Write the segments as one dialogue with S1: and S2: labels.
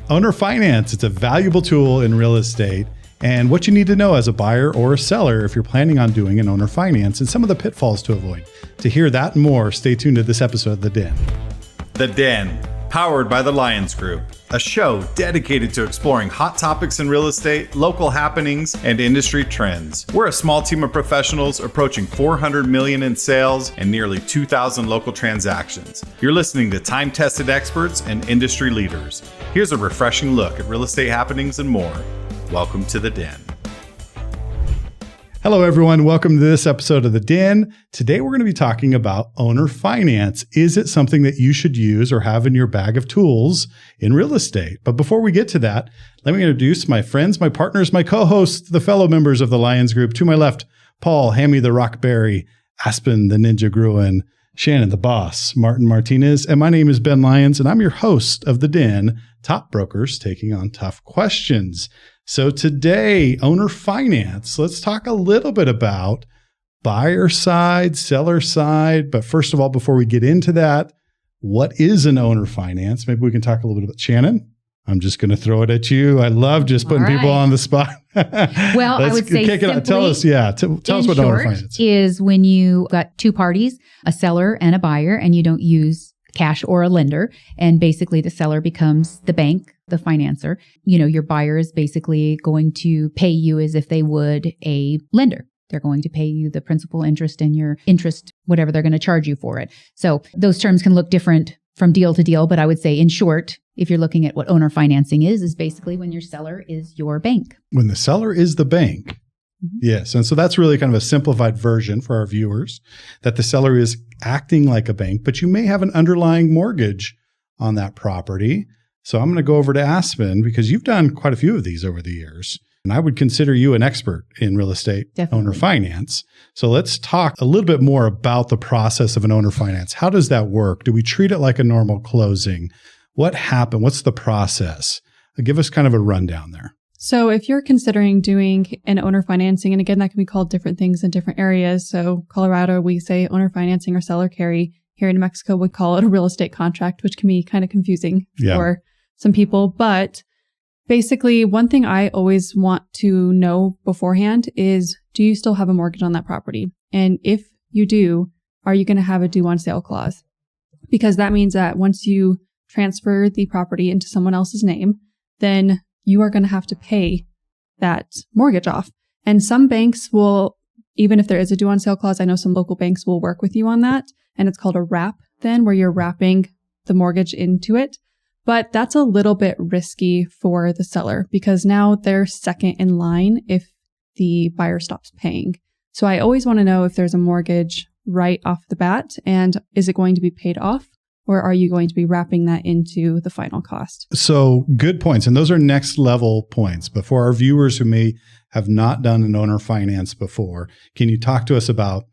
S1: Owner finance, it's a valuable tool in real estate and what you need to know as a buyer or a seller if you're planning on doing an owner finance and some of the pitfalls to avoid. To hear that and more, stay tuned to this episode of The Den.
S2: The Den, powered by the Lyons Group, a show dedicated to exploring hot topics in real estate, local happenings, and industry trends. We're a small team of professionals approaching $400 million in sales and nearly 2,000 local transactions. You're listening to time-tested experts and industry leaders. Here's a refreshing look at real estate happenings and more. Welcome to The Den.
S1: Hello, everyone. Welcome to this episode of The Den. Today, we're going to be talking about owner finance. Is it something that you should use or have in your bag of tools in real estate? But before we get to that, let me introduce my friends, my partners, my co-hosts, the fellow members of the Lyons Group. To my left, Paul, Hammy the Rockberry, Aspen the Ninja Gruen, Shannon the Boss, Martin Martinez, and my name is Ben Lyons, and I'm your host of The Den, Top Brokers Taking on Tough Questions. So today, owner finance, let's talk a little bit about buyer side, seller side. But first of all, before we get into that, what is an owner finance? Maybe we can talk a little bit about Shannon. I'm just going to throw it at you. I love just putting people on the spot.
S3: Well, I would say simply,
S1: tell us what owner finance
S3: is when you got two parties, a seller and a buyer, and you don't use cash or a lender. And basically the seller becomes the bank, the financer. You know, your buyer is basically going to pay you as if they would a lender. They're going to pay you the principal interest and your interest, whatever they're going to charge you for it. So those terms can look different from deal to deal, but I would say in short, if you're looking at what owner financing is basically when your seller is your bank.
S1: When the seller is the bank. Mm-hmm. Yes. And so that's really kind of a simplified version for our viewers, that the seller is acting like a bank, but you may have an underlying mortgage on that property. So I'm going to go over to Aspen because you've done quite a few of these over the years. And I would consider you an expert in real estate owner finance. So let's talk a little bit more about the process of an owner finance. How does that work? Do we treat it like a normal closing? What happened? What's the process? Give us kind of a rundown there.
S4: So if you're considering doing an owner financing, and again, that can be called different things in different areas. So Colorado, we say owner financing or seller carry. Here in Mexico, we call it a real estate contract, which can be kind of confusing for some people. But basically, one thing I always want to know beforehand is, do you still have a mortgage on that property? And if you do, are you going to have a due on sale clause? Because that means that once you transfer the property into someone else's name, then you are going to have to pay that mortgage off. And some banks will, even if there is a due on sale clause, I know some local banks will work with you on that. And it's called a wrap then, where you're wrapping the mortgage into it. But that's a little bit risky for the seller because now they're second in line if the buyer stops paying. So I always want to know if there's a mortgage right off the bat, and is it going to be paid off? Or are you going to be wrapping that into the final cost?
S1: So good points. And those are next level points. But for our viewers who may have not done an owner finance before, can you talk to us about,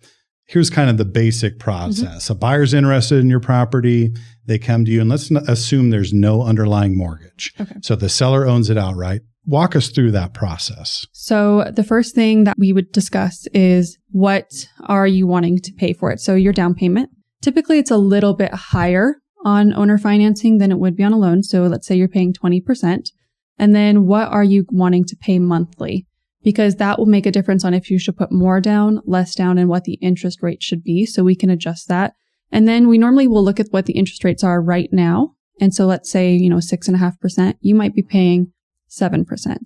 S1: here's kind of the basic process. A buyer's interested in your property. They come to you, and let's assume there's no underlying mortgage.
S4: Okay.
S1: So the seller owns it outright. Walk us through that process.
S4: So the first thing that we would discuss is, what are you wanting to pay for it? So your down payment. Typically, it's a little bit higher on owner financing than it would be on a loan. So let's say you're paying 20%. And then what are you wanting to pay monthly? Because that will make a difference on if you should put more down, less down, and what the interest rate should be. So we can adjust that. And then we normally will look at what the interest rates are right now. And so let's say, 6.5%, you might be paying 7%.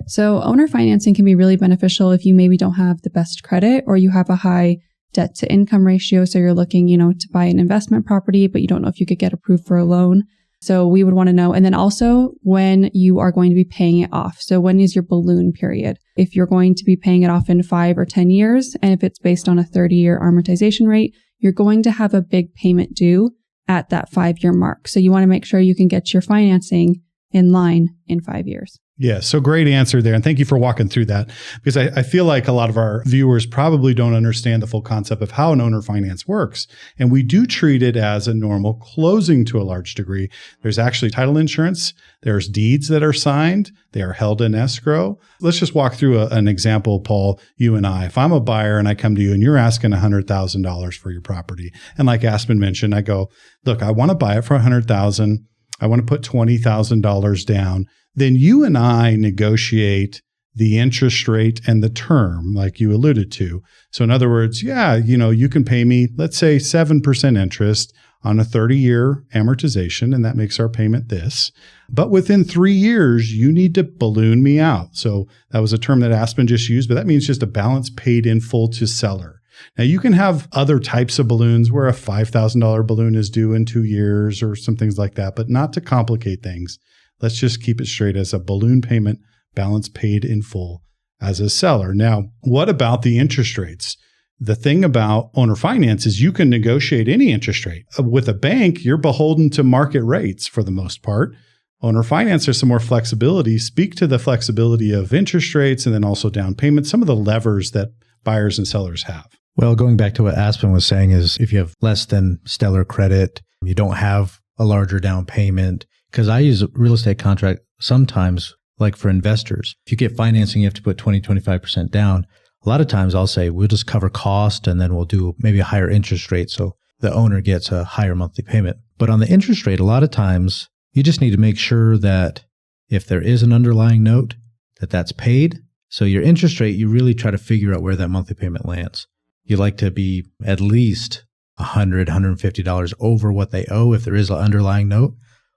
S4: So owner financing can be really beneficial if you maybe don't have the best credit or you have a high debt to income ratio. So you're looking, to buy an investment property, but you don't know if you could get approved for a loan. So we would want to know. And then also when you are going to be paying it off. So when is your balloon period? If you're going to be paying it off in 5 or 10 years, and if it's based on a 30-year amortization rate, you're going to have a big payment due at that 5-year mark. So you want to make sure you can get your financing in line in 5 years.
S1: Yeah, so great answer there. And thank you for walking through that, because I feel like a lot of our viewers probably don't understand the full concept of how an owner finance works. And we do treat it as a normal closing to a large degree. There's actually title insurance. There's deeds that are signed. They are held in escrow. Let's just walk through an example, Paul, you and I. If I'm a buyer and I come to you and you're asking $100,000 for your property, and like Aspen mentioned, I go, look, I want to buy it for $100,000. I want to put $20,000 down. Then you and I negotiate the interest rate and the term, like you alluded to. So in other words, you can pay me, let's say 7% interest on a 30-year amortization, and that makes our payment this. But within 3 years, you need to balloon me out. So that was a term that Aspen just used, but that means just a balance paid in full to seller. Now, you can have other types of balloons where a $5,000 balloon is due in 2 years or some things like that, but not to complicate things. Let's just keep it straight as a balloon payment, balance paid in full as a seller. Now, what about the interest rates? The thing about owner finance is you can negotiate any interest rate. With a bank, you're beholden to market rates for the most part. Owner finance, there's some more flexibility. Speak to the flexibility of interest rates and then also down payments, some of the levers that buyers and sellers have.
S5: Well, going back to what Aspen was saying is if you have less than stellar credit, you don't have a larger down payment, because I use a real estate contract sometimes, like for investors. If you get financing, you have to put 20, 25% down. A lot of times I'll say, we'll just cover cost and then we'll do maybe a higher interest rate so the owner gets a higher monthly payment. But on the interest rate, a lot of times you just need to make sure that if there is an underlying note, that's paid. So your interest rate, you really try to figure out where that monthly payment lands. You like to be at least $100, $150 over what they owe if there is an underlying note,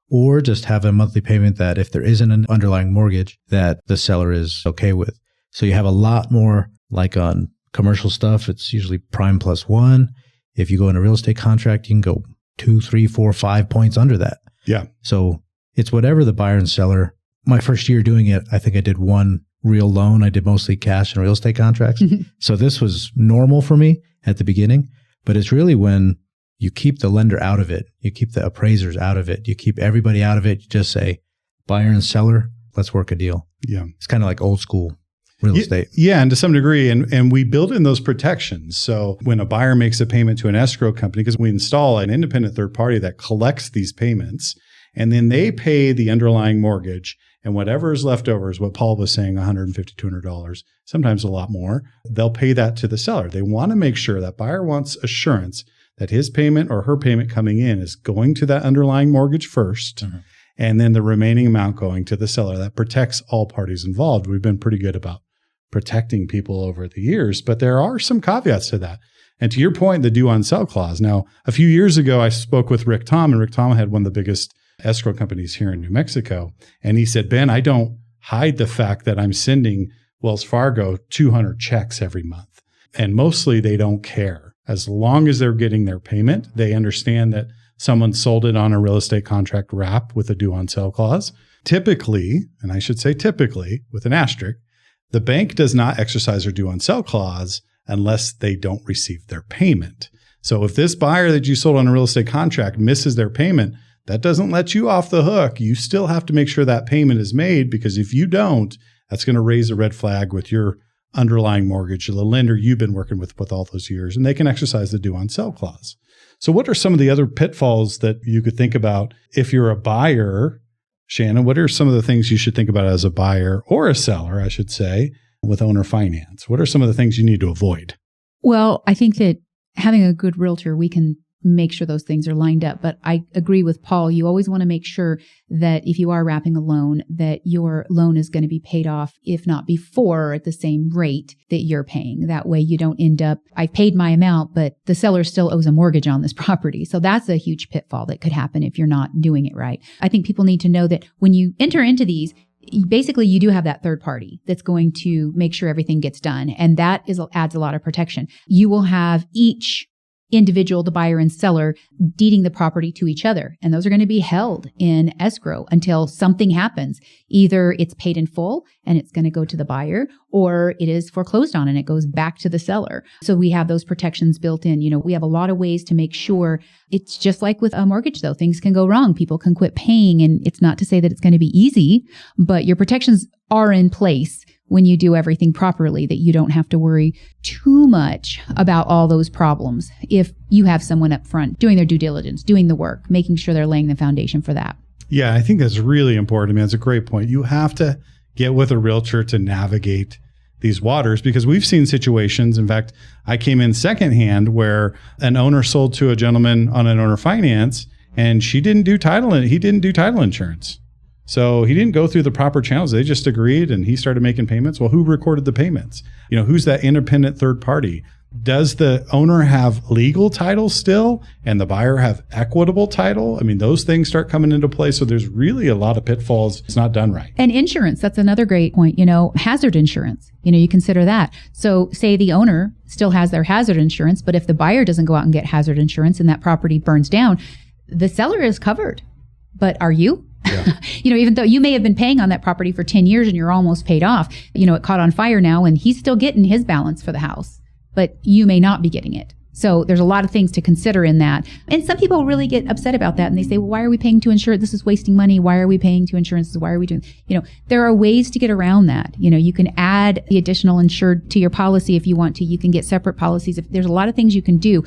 S5: or just have a monthly payment that if there isn't an underlying mortgage that the seller is okay with. So you have a lot more, like on commercial stuff, it's usually prime plus 1. If you go in a real estate contract, you can go 2, 3, 4, 5 points under that.
S1: Yeah.
S5: So it's whatever the buyer and seller. My first year doing it, I think I did one real loan. I did mostly cash and real estate contracts. So this was normal for me at the beginning, but it's really when you keep the lender out of it, you keep the appraisers out of it, you keep everybody out of it. You just say, buyer and seller, let's work a deal.
S1: Yeah.
S5: It's kind of like old school real estate.
S1: Yeah, and to some degree, and we build in those protections. So when a buyer makes a payment to an escrow company, because we install an independent third party that collects these payments, and then they pay the underlying mortgage, and whatever is left over is what Paul was saying, $150, $200, sometimes a lot more. They'll pay that to the seller. They want to make sure that buyer wants assurance that his payment or her payment coming in is going to that underlying mortgage first, and then the remaining amount going to the seller. That protects all parties involved. We've been pretty good about protecting people over the years, but there are some caveats to that. And to your point, the due on sell clause. Now, a few years ago, I spoke with Rick Tom, and Rick Tom had one of the biggest escrow companies here in New Mexico. And he said, Ben, I don't hide the fact that I'm sending Wells Fargo 200 checks every month. And mostly they don't care. As long as they're getting their payment, they understand that someone sold it on a real estate contract wrap with a due on sell clause. Typically, and I should say typically with an asterisk, the bank does not exercise their due on sell clause unless they don't receive their payment. So if this buyer that you sold on a real estate contract misses their payment, that doesn't let you off the hook. You still have to make sure that payment is made, because if you don't, that's going to raise a red flag with your underlying mortgage, the lender you've been working with all those years, and they can exercise the due on sell clause. So what are some of the other pitfalls that you could think about if you're a buyer? Shannon, what are some of the things you should think about as a buyer or a seller, I should say, with owner finance? What are some of the things you need to avoid?
S3: Well, I think that having a good realtor, we can make sure those things are lined up. But I agree with Paul. You always want to make sure that if you are wrapping a loan, that your loan is going to be paid off, if not before, at the same rate that you're paying. That way you don't end up, I paid my amount, but the seller still owes a mortgage on this property. So that's a huge pitfall that could happen if you're not doing it right. I think people need to know that when you enter into these, basically you do have that third party that's going to make sure everything gets done. And that adds a lot of protection. You will have each individual, the buyer and seller, deeding the property to each other. And those are going to be held in escrow until something happens. Either it's paid in full and it's going to go to the buyer, or it is foreclosed on and it goes back to the seller. So we have those protections built in. We have a lot of ways to make sure. It's just like with a mortgage, though. Things can go wrong. People can quit paying. And it's not to say that it's going to be easy, but your protections are in place when you do everything properly, that you don't have to worry too much about all those problems if you have someone up front doing their due diligence, doing the work, making sure they're laying the foundation for that.
S1: Yeah, I think that's really important. I mean, that's a great point. You have to get with a realtor to navigate these waters, because we've seen situations. In fact, I came in secondhand where an owner sold to a gentleman on an owner finance, and he didn't do title insurance. So he didn't go through the proper channels. They just agreed and he started making payments. Well, who recorded the payments? Who's that independent third party? Does the owner have legal title still and the buyer have equitable title? I mean, those things start coming into play. So there's really a lot of pitfalls. It's not done right.
S3: And insurance, that's another great point. Hazard insurance, you consider that. So say the owner still has their hazard insurance, but if the buyer doesn't go out and get hazard insurance and that property burns down, the seller is covered. But are you? Yeah. Even though you may have been paying on that property for 10 years and you're almost paid off, it caught on fire now and he's still getting his balance for the house, but you may not be getting it. So there's a lot of things to consider in that. And some people really get upset about that and they say, well, why are we paying to insure? This is wasting money. Why are we paying to insurance? Why are we doing, there are ways to get around that. You can add the additional insured to your policy if you want to. You can get separate policies. There's a lot of things you can do,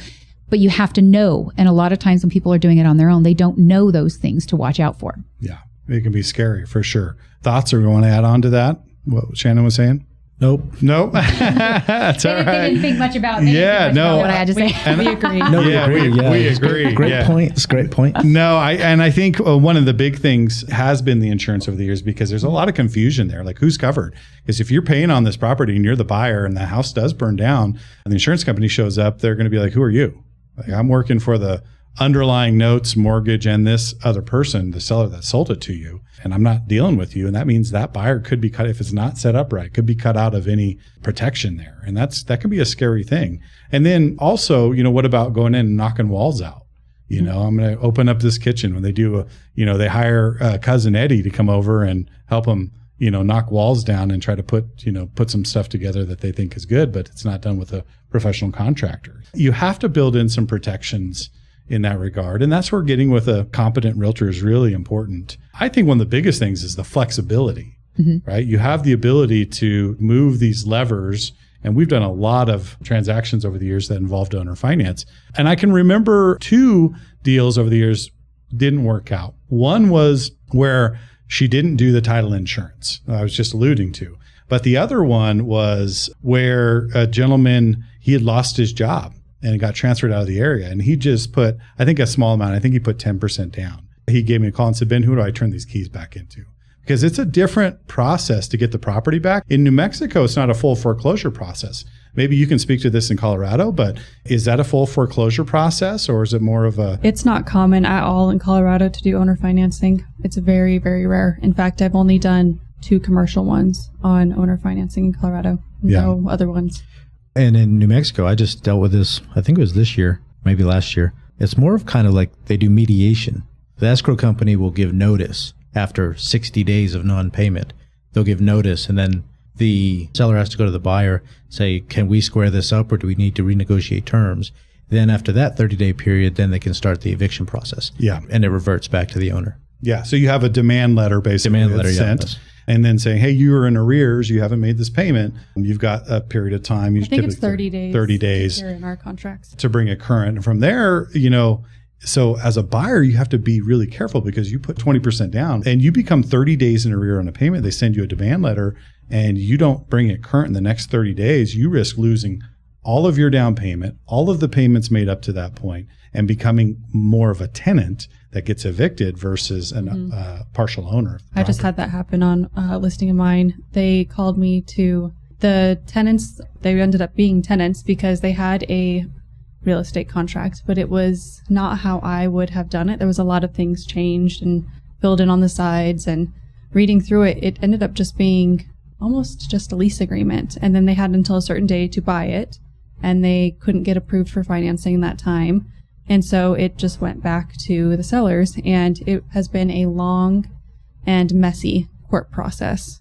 S3: but you have to know. And a lot of times when people are doing it on their own, they don't know those things to watch out for.
S1: Yeah, it can be scary for sure. Thoughts, or you want to add on to that? What Shannon was saying?
S5: Nope.
S1: That's all right.
S3: They didn't think much about
S1: what I
S3: had to say.
S4: We agree.
S5: No, we agree.
S1: We agree.
S5: Great point. It's a great point.
S1: No, I think one of the big things has been the insurance over the years, because there's a lot of confusion there. Like, who's covered? Because if you're paying on this property and you're the buyer and the house does burn down and the insurance company shows up, they're going to be like, who are you? Like, I'm working for the underlying notes, mortgage, and this other person, the seller that sold it to you, and I'm not dealing with you. And that means that buyer could be cut, if it's not set up right, could be cut out of any protection there. And that can be a scary thing. And then also, what about going in and knocking walls out? I'm going to open up this kitchen when they do, they hire cousin Eddie to come over and help them, knock walls down and try to put some stuff together that they think is good, but it's not done with a professional contractor. You have to build in some protections in that regard. And that's where getting with a competent realtor is really important. I think one of the biggest things is the flexibility, right? You have the ability to move these levers. And we've done a lot of transactions over the years that involved owner finance. And I can remember 2 deals over the years didn't work out. One was where she didn't do the title insurance I was just alluding to. But the other one was where a gentleman, he had lost his job and it got transferred out of the area. And he just put, I think, a small amount. I think he put 10% down. He gave me a call and said, Ben, who do I turn these keys back into? Because it's a different process to get the property back. In New Mexico, it's not a full foreclosure process. Maybe you can speak to this in Colorado, but is that a full foreclosure process, or is it more of a...
S4: It's not common at all in Colorado to do owner financing. It's very, very rare. In fact, I've only done 2 commercial ones on owner financing in Colorado. No other ones.
S5: And in New Mexico, I just dealt with this, I think it was this year, maybe last year. It's more of kind of like they do mediation. The escrow company will give notice after 60 days of non-payment. They'll give notice, and then the seller has to go to the buyer, say, can we square this up, or do we need to renegotiate terms? Then after that 30-day period, then they can start the eviction process.
S1: Yeah.
S5: And it reverts back to the owner.
S1: Yeah. So you have a demand letter basically sent, and then saying, hey, you are in arrears, you haven't made this payment. You've got a period of time.
S4: I think it's 30 days.
S1: 30 days
S4: in our contracts
S1: to bring it current. And from there, so as a buyer, you have to be really careful, because you put 20% down and you become 30 days in arrear on a payment. They send you a demand letter and you don't bring it current in the next 30 days. You risk losing all of your down payment, all of the payments made up to that point, and becoming more of a tenant that gets evicted versus a partial owner.
S4: I just had that happen on a listing of mine. They called me to the tenants. They ended up being tenants because they had a real estate contract, but it was not how I would have done it. There was a lot of things changed and filled in on the sides, and reading through it, it ended up just being almost just a lease agreement. And then they had until a certain day to buy it, and they couldn't get approved for financing in that time. And so it just went back to the sellers, and it has been a long and messy court process.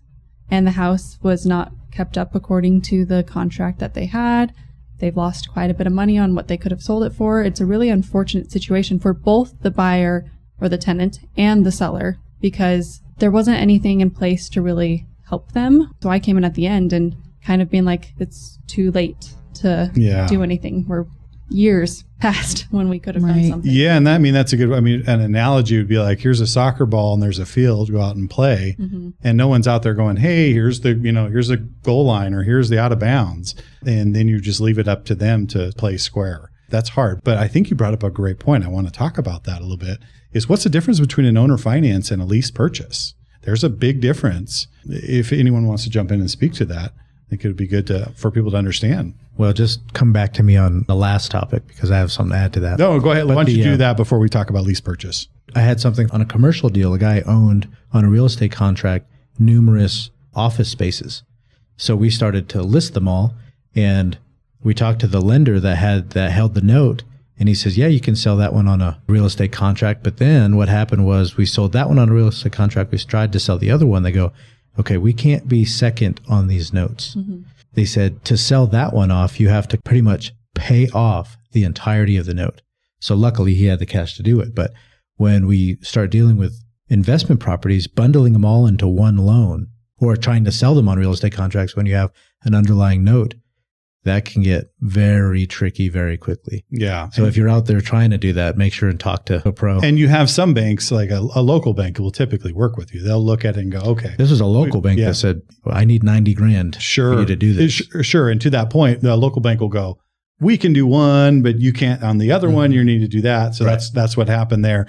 S4: And the house was not kept up according to the contract that they had. They've lost quite a bit of money on what they could have sold it for. It's a really unfortunate situation for both the buyer or the tenant and the seller, because there wasn't anything in place to really help them. So I came in at the end and kind of being like, it's too late to do anything. We're years past when we could have done something.
S1: Yeah, and that's a good, an analogy would be like, here's a soccer ball and there's a field, go out and play. And no one's out there going, hey, here's the goal line, or here's the out of bounds. And then you just leave it up to them to play square. That's hard. But I think you brought up a great point. I want to talk about that a little bit, is what's the difference between an owner finance and a lease purchase? There's a big difference. If anyone wants to jump in and speak to that, I think it would be good for people to understand.
S5: Well, just come back to me on the last topic because I have something to add to that.
S1: No, go ahead. Why don't you do that before we talk about lease purchase?
S5: I had something on a commercial deal. A guy owned on a real estate contract numerous office spaces. So we started to list them all, and we talked to the lender that held the note, and he says, yeah, you can sell that one on a real estate contract. But then what happened was we sold that one on a real estate contract. We tried to sell the other one. They go, okay, we can't be second on these notes. Mm-hmm. They said to sell that one off, you have to pretty much pay off the entirety of the note. So luckily he had the cash to do it. But when we start dealing with investment properties, bundling them all into one loan or trying to sell them on real estate contracts when you have an underlying note, that can get very tricky very quickly.
S1: Yeah.
S5: So if you're out there trying to do that, make sure and talk to a pro.
S1: And you have some banks, like a local bank, will typically work with you. They'll look at it and go, okay.
S5: This was a local bank that said, well, I need $90,000 for you to do this.
S1: Sure. And to that point, the local bank will go, we can do one, but you can't on the other one. You need to do that. So that's what happened there.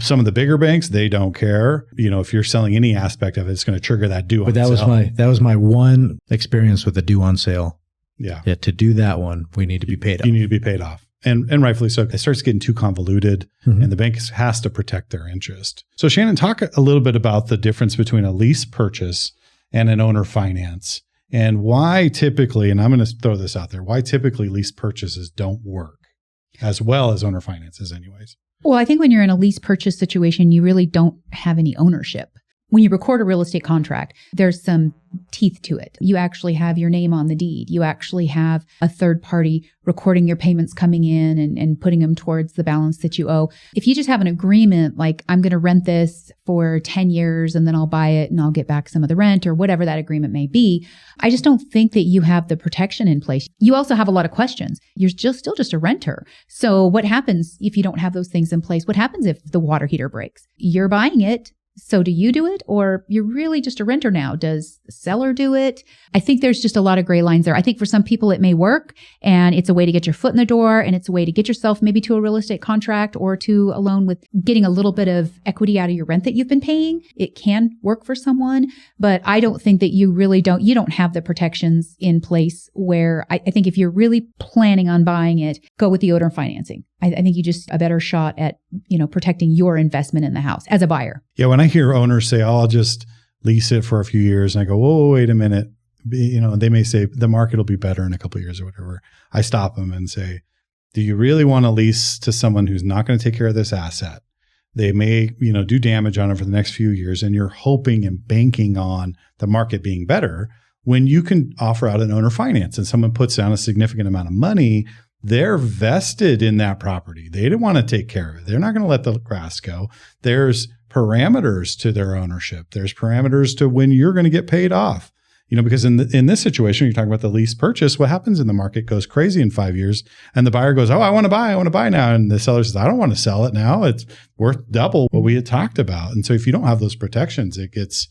S1: Some of the bigger banks, they don't care. If you're selling any aspect of it, it's going to trigger that due on sale.
S5: But that was my one experience with the due on sale.
S1: Yeah.
S5: To do that one, we need to be paid off.
S1: You need to be paid off. And rightfully so. It starts getting too convoluted, and the bank has to protect their interest. So Shannon, talk a little bit about the difference between a lease purchase and an owner finance, and why typically, and I'm going to throw this out there, why typically lease purchases don't work as well as owner finances anyways.
S3: Well, I think when you're in a lease purchase situation, you really don't have any ownership. When you record a real estate contract, there's some teeth to it. You actually have your name on the deed. You actually have a third party recording your payments coming in and putting them towards the balance that you owe. If you just have an agreement, like I'm going to rent this for 10 years and then I'll buy it and I'll get back some of the rent or whatever that agreement may be, I just don't think that you have the protection in place. You also have a lot of questions. You're still just a renter. So what happens if you don't have those things in place? What happens if the water heater breaks? You're buying it. So do you do it, or you're really just a renter now? Does the seller do it? I think there's just a lot of gray lines there. I think for some people it may work, and it's a way to get your foot in the door, and it's a way to get yourself maybe to a real estate contract or to a loan with getting a little bit of equity out of your rent that you've been paying. It can work for someone, but I don't think that you don't have the protections in place where I think if you're really planning on buying it, go with the owner financing. I think you just a better shot at, protecting your investment in the house as a buyer.
S1: Yeah. When I hear owners say, I'll just lease it for a few years, and I go, whoa, wait a minute. They may say the market will be better in a couple of years or whatever. I stop them and say, do you really want to lease to someone who's not going to take care of this asset? They may, do damage on it for the next few years, and you're hoping and banking on the market being better when you can offer out an owner finance and someone puts down a significant amount of money. They're vested in that property. They don't want to take care of it. They're not going to let the grass go. There's parameters to their ownership. There's parameters to when you're going to get paid off. Because in this situation, you're talking about the lease purchase, what happens in the market goes crazy in 5 years, and the buyer goes, oh, I want to buy now. And the seller says, I don't want to sell it now. It's worth double what we had talked about. And so if you don't have those protections, it gets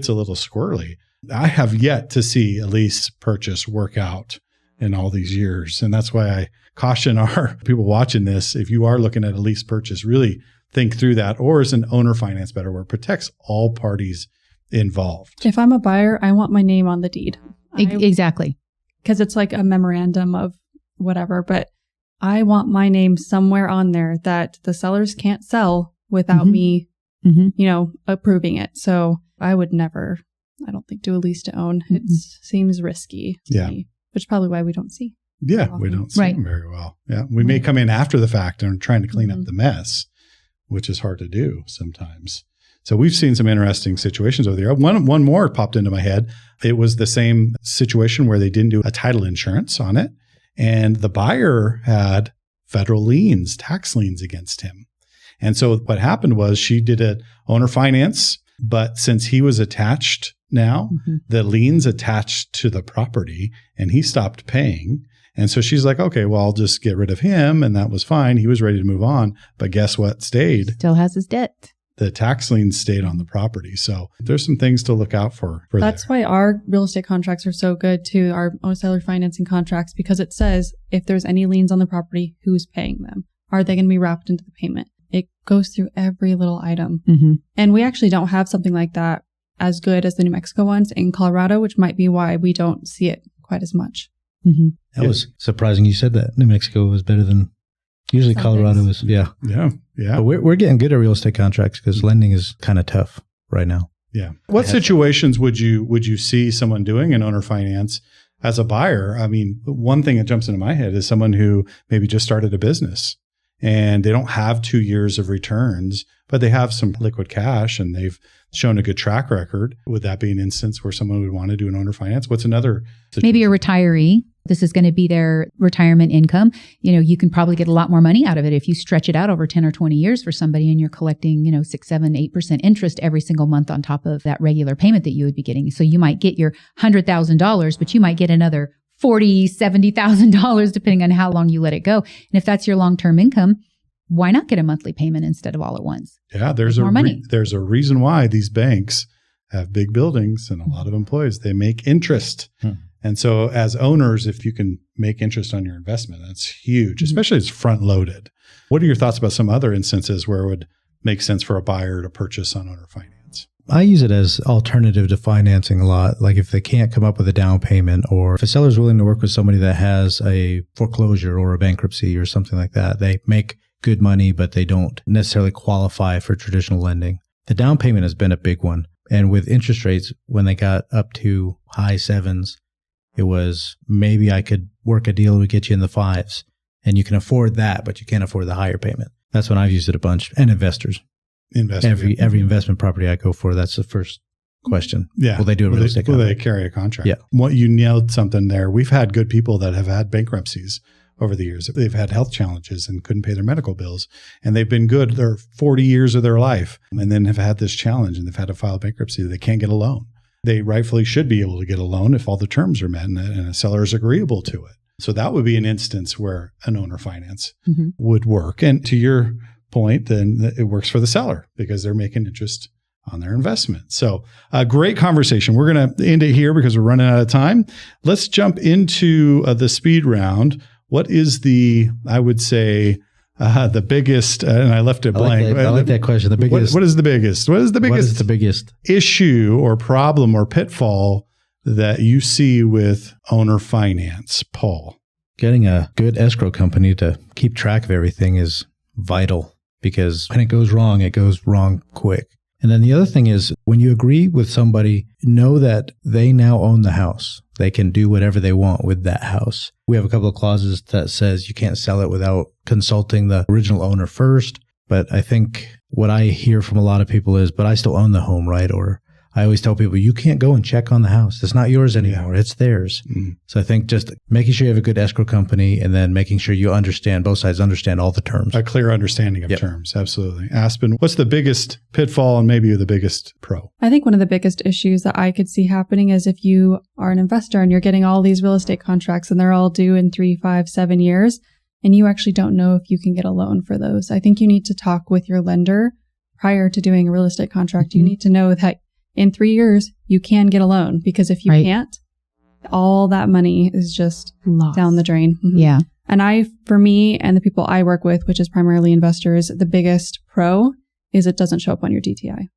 S1: a little squirrely. I have yet to see a lease purchase work out in all these years. And that's why I caution our people watching this. If you are looking at a lease purchase, really think through that. Or is an owner finance better, where it protects all parties involved?
S4: If I'm a buyer, I want my name on the deed.
S3: Exactly.
S4: Because it's like a memorandum of whatever, but I want my name somewhere on there that the sellers can't sell without me, approving it. So I would never, I don't think, do a lease to own. It seems risky to me. Which is probably why we don't see.
S1: Yeah, we don't see them very well. Yeah, we may come in after the fact and trying to clean up the mess, which is hard to do sometimes. So we've seen some interesting situations over there. One more popped into my head. It was the same situation where they didn't do a title insurance on it, and the buyer had federal liens, tax liens against him. And so what happened was she did an owner finance, but since he was attached now, the liens attached to the property, and he stopped paying. And so she's like, okay, well, I'll just get rid of him. And that was fine. He was ready to move on. But guess what stayed?
S3: Still has his debt.
S1: the tax lien stayed on the property. So there's some things to look out for
S4: That's
S1: there.
S4: why our real estate contracts are so good too, our own seller financing contracts, because it says if there's any liens on the property, who's paying them? Are they going to be wrapped into the payment? It goes through every little item.
S3: Mm-hmm.
S4: And we actually don't have something like that as good as the New Mexico ones in Colorado, which might be why we don't see it quite as much.
S3: Mm-hmm.
S5: That was surprising you said that. New Mexico was better than usually
S4: Some
S5: Colorado
S4: things.
S5: is. Yeah.
S1: Yeah.
S5: But we're getting good at real estate contracts because lending is kind of tough right now.
S1: Yeah. What situations would you see someone doing in owner finance as a buyer? I mean, one thing that jumps into my head is someone who maybe just started a business and they don't have 2 years of returns, but they have some liquid cash and they've shown a good track record. Would that be an instance where someone would want to do an owner finance? What's another situation?
S3: Maybe a retiree. This is going to be their retirement income. You can probably get a lot more money out of it if you stretch it out over 10 or 20 years for somebody and you're collecting, 6, 7, 8% interest every single month on top of that regular payment that you would be getting. So you might get your $100,000, but you might get another $40,000, $70,000 depending on how long you let it go. And if that's your long-term income, why not get a monthly payment instead of all at once?
S1: Yeah, there's
S3: more money.
S1: There's a reason why these banks have big buildings and a lot of employees. They make interest. And so as owners, if you can make interest on your investment, that's huge, especially as front loaded. What are your thoughts about some other instances where it would make sense for a buyer to purchase on owner finance?
S5: I use it as alternative to financing a lot. Like if they can't come up with a down payment, or if a seller is willing to work with somebody that has a foreclosure or a bankruptcy or something like that, they make good money, but they don't necessarily qualify for traditional lending. The down payment has been a big one. And with interest rates, when they got up to high 7s, it was maybe I could work a deal that would get you in the 5s. And you can afford that, but you can't afford the higher payment. That's when I've used it a bunch. And investors. Every investment property I go for, that's the first question.
S1: Yeah.
S5: Will they do a real estate
S1: contract? Will they
S5: contract?
S1: carry a contract?
S5: Yeah.
S1: What you nailed something there. We've had good people that have had bankruptcies over the years. They've had health challenges and couldn't pay their medical bills. And they've been good their 40 years of their life and then have had this challenge and they've had to file bankruptcy. They can't get a loan. They rightfully should be able to get a loan if all the terms are met and a seller is agreeable to it. So that would be an instance where an owner finance would work. And to your point, then it works for the seller because they're making interest on their investment. So a great conversation. We're going to end it here because we're running out of time. Let's jump into the speed round. What is I would say, the biggest, and I left it blank.
S5: I like that question. The biggest.
S1: What is the biggest? What is the biggest issue or problem or pitfall that you see with owner finance, Paul?
S5: Getting a good escrow company to keep track of everything is vital because when it goes wrong quick. And then the other thing is when you agree with somebody, know that they now own the house. They can do whatever they want with that house. We have a couple of clauses that says you can't sell it without consulting the original owner first. But I think what I hear from a lot of people is, but I still own the home, right? Or I always tell people, you can't go and check on the house. It's not yours anymore. It's theirs. So I think just making sure you have a good escrow company and then making sure you understand, both sides understand all the terms.
S1: A clear understanding of terms. Absolutely. Aspen, what's the biggest pitfall and maybe the biggest pro?
S4: I think one of the biggest issues that I could see happening is if you are an investor and you're getting all these real estate contracts and they're all due in 3, 5, 7 years, and you actually don't know if you can get a loan for those. I think you need to talk with your lender prior to doing a real estate contract. You need to know that in 3 years, you can get a loan because if you can't, all that money is just
S3: lost
S4: down the drain.
S3: Yeah.
S4: And for me and the people I work with, which is primarily investors, the biggest pro is it doesn't show up on your DTI.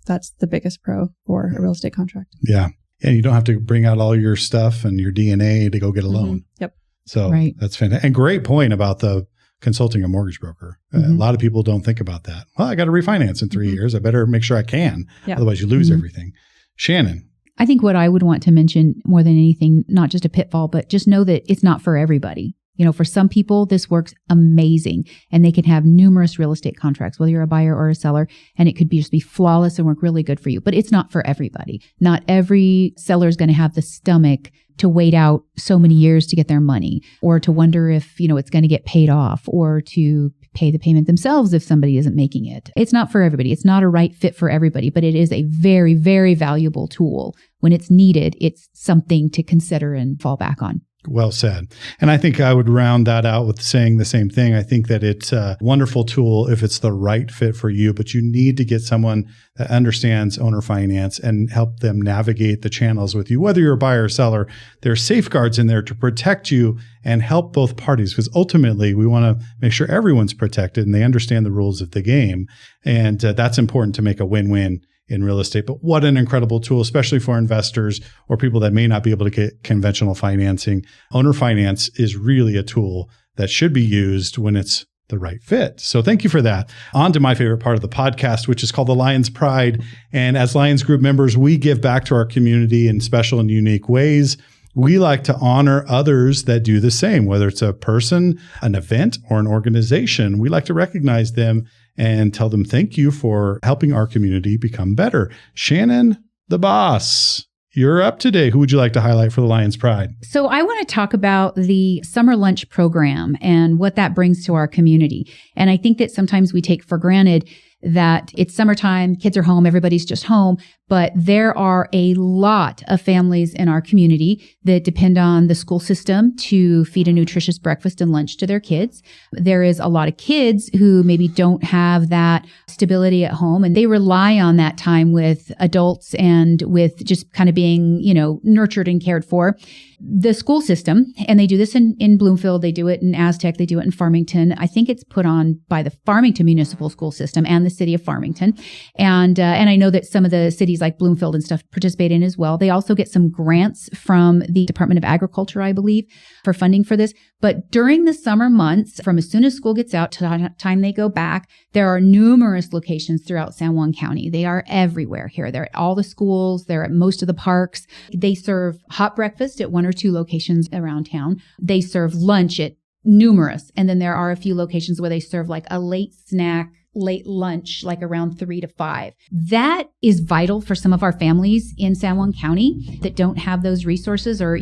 S4: That's the biggest pro for a real estate contract.
S1: Yeah. And you don't have to bring out all your stuff and your DNA to go get a loan.
S4: Yep.
S1: So that's fantastic. And great point about the consulting a mortgage broker. A lot of people don't think about that. Well, I got to refinance in 3 years. I better make sure I can. Yeah. Otherwise you lose everything. Shannon.
S3: I think what I would want to mention more than anything, not just a pitfall, but just know that it's not for everybody. For some people, this works amazing and they can have numerous real estate contracts, whether you're a buyer or a seller, and it could just be flawless and work really good for you. But it's not for everybody. Not every seller is going to have the stomach to wait out so many years to get their money or to wonder if, it's going to get paid off or to pay the payment themselves if somebody isn't making it. It's not for everybody. It's not a right fit for everybody, but it is a very, very valuable tool. When it's needed, it's something to consider and fall back on.
S1: Well said. And I think I would round that out with saying the same thing. I think that it's a wonderful tool if it's the right fit for you, but you need to get someone that understands owner finance and help them navigate the channels with you. Whether you're a buyer or seller, there are safeguards in there to protect you and help both parties, because ultimately we want to make sure everyone's protected and they understand the rules of the game. And that's important to make a win-win in real estate. But what an incredible tool, especially for investors or people that may not be able to get conventional financing. Owner finance is really a tool that should be used when it's the right fit. So thank you for that. On to my favorite part of the podcast, which is called the Lyons Pride. And as Lyons Group members, we give back to our community in special and unique ways. We like to honor others that do the same, whether it's a person, an event, or an organization. We like to recognize them and tell them thank you for helping our community become better. Shannon, the boss, you're up today. Who would you like to highlight for the Lyons Pride?
S3: So I want to talk about the summer lunch program and what that brings to our community. And I think that sometimes we take for granted that it's summertime, kids are home, everybody's just home, but there are a lot of families in our community that depend on the school system to feed a nutritious breakfast and lunch to their kids. There is a lot of kids who maybe don't have that stability at home, and they rely on that time with adults and with just kind of being, nurtured and cared for. The school system, and they do this in Bloomfield, they do it in Aztec, they do it in Farmington. I think it's put on by the Farmington Municipal School System and the city of Farmington. And I know that some of the cities like Bloomfield and stuff participate in as well. They also get some grants from the Department of Agriculture, I believe, for funding for this. But during the summer months, from as soon as school gets out to the time they go back, there are numerous locations throughout San Juan County. They are everywhere here. They're at all the schools. They're at most of the parks. They serve hot breakfast at one or two locations around town. They serve lunch at numerous. And then there are a few locations where they serve like a late snack, late lunch, like around 3 to 5. That is vital for some of our families in San Juan County that don't have those resources, or,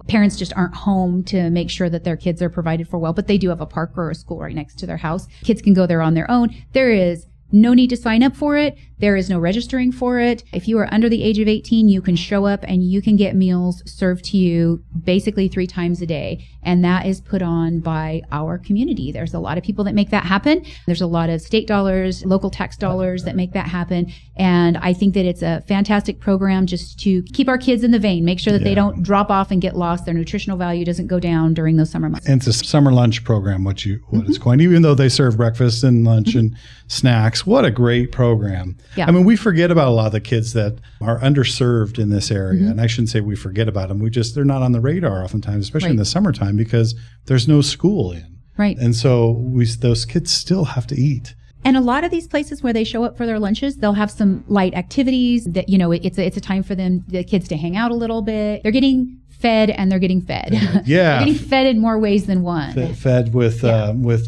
S3: parents just aren't home to make sure that their kids are provided for well, but they do have a park or a school right next to their house. Kids can go there on their own. There is no need to sign up for it. There is no registering for it. If you are under the age of 18, you can show up and you can get meals served to you basically 3 times a day. And that is put on by our community. There's a lot of people that make that happen. There's a lot of state dollars, local tax dollars that make that happen. And I think that it's a fantastic program just to keep our kids in the vein, make sure that they don't drop off and get lost. Their nutritional value doesn't go down during those summer months.
S1: And it's a summer lunch program, what it's going, even though they serve breakfast and lunch and snacks. What a great program.
S3: Yeah.
S1: I mean, we forget about a lot of the kids that are underserved in this area. And I shouldn't say we forget about them. They're not on the radar oftentimes, especially in the summertime, because there's no school in.
S3: Right.
S1: And so those kids still have to eat.
S3: And a lot of these places where they show up for their lunches, they'll have some light activities that, it's a time for the kids to hang out a little bit. They're getting fed and they're getting fed.
S1: Yeah.
S3: They're getting fed in more ways than one.
S1: Fed with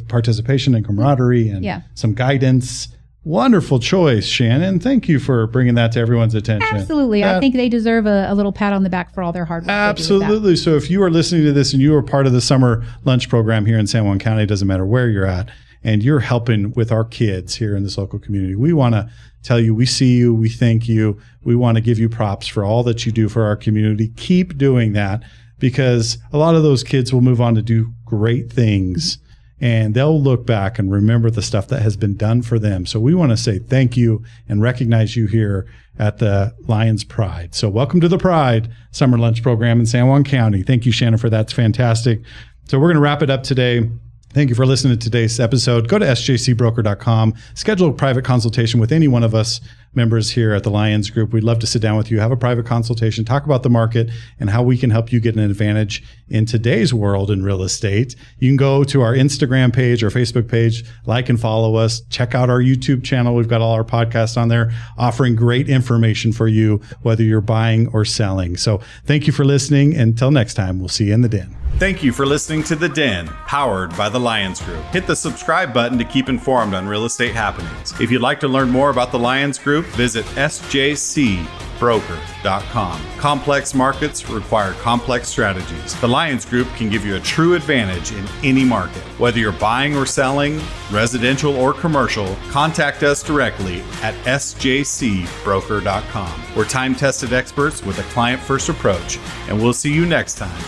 S1: participation and camaraderie and some guidance. Wonderful choice, Shannon. Thank you for bringing that to everyone's attention.
S3: Absolutely. I think they deserve a little pat on the back for all their hard work.
S1: Absolutely. So if you are listening to this and you are part of the summer lunch program here in San Juan County, it doesn't matter where you're at, and you're helping with our kids here in this local community, we want to tell you we see you, we thank you, we want to give you props for all that you do for our community. Keep doing that, because a lot of those kids will move on to do great things. And they'll look back and remember the stuff that has been done for them. So we want to say thank you and recognize you here at the Lyons Pride. So welcome to the Pride Summer Lunch Program in San Juan County. Thank you, Shannon, for that. It's fantastic. So we're going to wrap it up today. Thank you for listening to today's episode. Go to sjcbroker.com. Schedule a private consultation with any one of us members here at the Lyons Group. We'd love to sit down with you, have a private consultation, talk about the market and how we can help you get an advantage in today's world in real estate. You can go to our Instagram page or Facebook page, like and follow us. Check out our YouTube channel. We've got all our podcasts on there offering great information for you, whether you're buying or selling. So thank you for listening. Until next time, we'll see you in the den.
S2: Thank you for listening to The Den, powered by the Lyons Group. Hit the subscribe button to keep informed on real estate happenings. If you'd like to learn more about the Lyons Group, visit sjcbroker.com. Complex markets require complex strategies. The Lyons Group can give you a true advantage in any market. Whether you're buying or selling, residential or commercial, contact us directly at sjcbroker.com. We're time-tested experts with a client-first approach, and we'll see you next time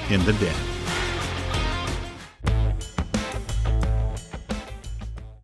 S2: in the den.